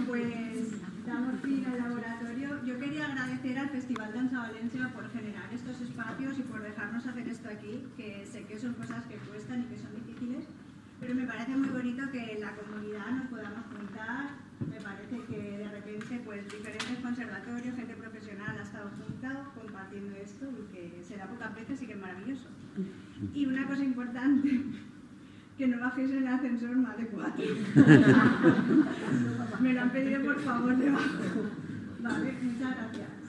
pues damos fin al laboratorio. Yo quería agradecer al Festival Dansa Valencia por generar estos espacios y por dejarnos hacer esto aquí, que sé que son cosas que cuestan y que son difíciles, pero me parece muy bonito que en la comunidad nos podamos juntar. Me parece que de repente pues diferentes conservatorios, gente profesional ha estado junta compartiendo esto y que se da pocas veces y que es maravilloso. Y una cosa importante, que no bajéis en el ascensor más de 4. Me lo han pedido por favor debajo. Vale, muchas gracias.